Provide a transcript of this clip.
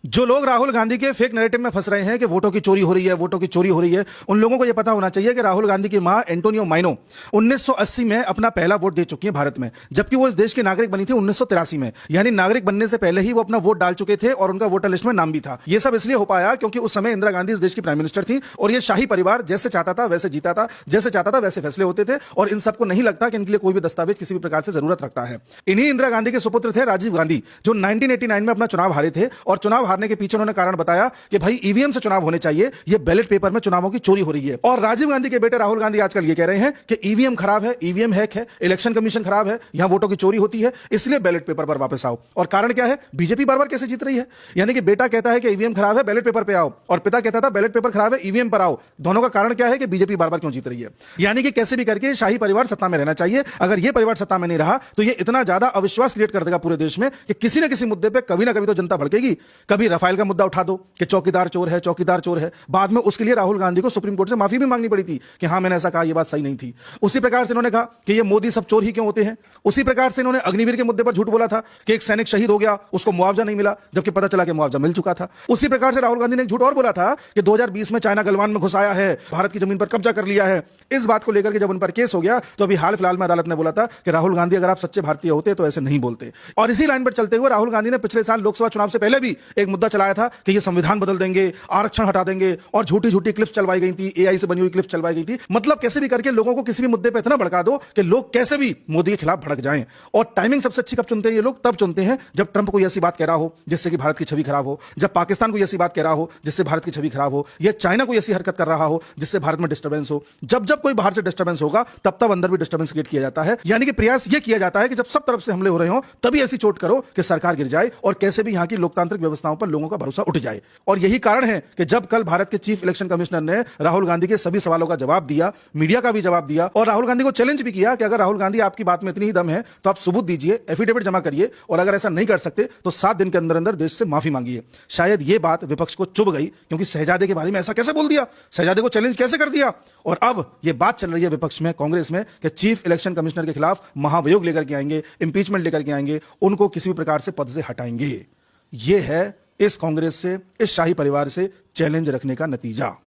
जो लोग राहुल गांधी के फेक नैरेटिव में फंस रहे हैं कि वोटों की चोरी हो रही है, वोटों की चोरी हो रही है, उन लोगों को यह पता होना चाहिए कि राहुल गांधी की मां एंटोनियो माइनो 1980 में अपना पहला वोट दे चुकी है भारत में, जबकि वो इस देश की नागरिक बनी थी 1983 में। यानी नागरिक बनने से पहले ही वो अपना वोट डाल चुके थे और उनका वोटर लिस्ट में नाम भी था। यह सब इसलिए हो पाया क्योंकि उस समय इंदिरा गांधी इस देश की प्राइम मिनिस्टर थी और यह शाही परिवार जैसे चाहता था वैसे जीता था, जैसे चाहता था वैसे फैसले होते थे और इन सबको नहीं लगता कि इनके लिए कोई भी दस्तावेज किसी भी प्रकार से जरूरत रखता है। इन्हीं इंदिरा गांधी के सुपुत्र थे राजीव गांधी, जो 1989 में अपना चुनाव हारे थे और चुनाव हारने के पीछे उन्होंने कारण बताया कि भाई ईवीएम से चुनाव होने चाहिए, ये बैलेट पेपर में चुनावों की चोरी हो रही है। और राजीव गांधी के बेटे राहुल गांधी आजकल ये कह रहे हैं कि ईवीएम खराब है, ईवीएम हैक है, इलेक्शन कमीशन खराब है, यहां वोटों की चोरी होती है, इसलिए बैलेट पेपर पर वापस आओ। और कारण क्या है? बीजेपी बार बार कैसे जीत रही है। यानी कि बेटा कहता है कि ईवीएम खराब है, बैलेट पेपर पे आओ, और पिता कहता था बैलेट पेपर खराब है, ईवीएम पर आओ। दोनों का कारण क्या है कि बीजेपी बार बार क्यों जीत रही है। यानी कि कैसे भी करके शाही परिवार सत्ता में रहना चाहिए। अगर यह परिवार सत्ता में नहीं रहा तो यह इतना ज्यादा अविश्वास क्रिएट कर देगा पूरे देश में कि किसी न किसी मुद्दे पर कभी ना कभी तो जनता भड़केगी। कभी रफाल का मुद्दा उठा दो कि चौकीदार चोर है, चौकीदार चोर है। बाद में उसके लिए राहुल गांधी को सुप्रीम कोर्ट से माफी भी मांगनी पड़ी थी कि हां मैंने ऐसा कहा, यह बात सही नहीं थी। उसी प्रकार से इन्होंने कहा कि ये मोदी सब चोर ही क्यों होते हैं। उसी प्रकार से इन्होंने अग्निवीर के मुद्दे पर झूठ बोला था कि एक सैनिक शहीद हो गया, उसको मुआवजा नहीं मिला, जबकि पता चला कि मुआवजा मिल चुका था। उसी प्रकार से राहुल गांधी ने एक झूठ और बोला था कि 2020 में चाइना गलवान में घुस आया है, भारत की जमीन पर कब्जा कर लिया है। इस बात को लेकर के जब उन पर केस हो गया तो अभी हाल फिलहाल में अदालत ने बोला था कि राहुल गांधी अगर आप सच्चे भारतीय होते तो ऐसे नहीं बोलते। और इसी लाइन पर चलते हुए राहुल गांधी ने पिछले साल लोकसभा चुनाव से पहले भी एक मुद्दा चलाया था कि ये संविधान बदल देंगे, आरक्षण हटा देंगे, और झूठी झूठी क्लिप्स चलवाई गई थी, एआई से बनी हुई क्लिप्स चलवाई गई थी। मतलब कैसे भी करके लोगों को किसी भी मुद्दे पर इतना भड़का दो कि लोग कैसे भी मोदी के खिलाफ भड़क जाएं। और टाइमिंग सबसे अच्छी कब चुनते हैं ये लोग? तब चुनते हैं जब ट्रंप को ऐसी बात कह रहा हो जिससे कि भारत की छवि खराब हो, जब पाकिस्तान को ऐसी बात कह रहा हो जिससे भारत की छवि खराब हो, या चाइना को ऐसी हरकत कर रहा हो जिससे भारत में डिस्टर्बेंस हो। जब जब कोई बाहर से डिस्टर्बेंस होगा तब तब अंदर भी डिस्टर्बेंस क्रिएट किया जाता है। यानी कि प्रयास यह किया जाता है कि जब सब तरफ से हमले हो रहे हो तभी ऐसी चोट करो कि सरकार गिर जाए और कैसे भी यहां की लोकतांत्रिक व्यवस्थाओं पर लोगों का भरोसा उठ जाए। और यही कारण है कि जब कल भारत के चीफ इलेक्शन कमिश्नर ने राहुल गांधी के सभी सवालों का जवाब दिया, मीडिया का भी जवाब दिया, और राहुल गांधी को चैलेंज भी किया कि अगर राहुल गांधी आपकी बात में इतनी ही दम है तो आप सबूत दीजिए, एफिडेविट जमा करिए, और अगर ऐसा नहीं कर सकते तो 7 दिन के अंदर अंदर देश से माफी मांगिए। शायद यह बात विपक्ष को चुभ गई क्योंकि शहजादे के बारे में ऐसा कैसे बोल दिया, शहजादे को चैलेंज कैसे कर दिया। और अब यह बात चल रही है विपक्ष में, कांग्रेस में, कि चीफ इलेक्शन कमिश्नर के खिलाफ महाभियोग लेकर के आएंगे, इंपीचमेंट लेकर के आएंगे, उनको किसी भी प्रकार से पद से हटाएंगे। यह है इस कांग्रेस से, इस शाही परिवार से चैलेंज रखने का नतीजा।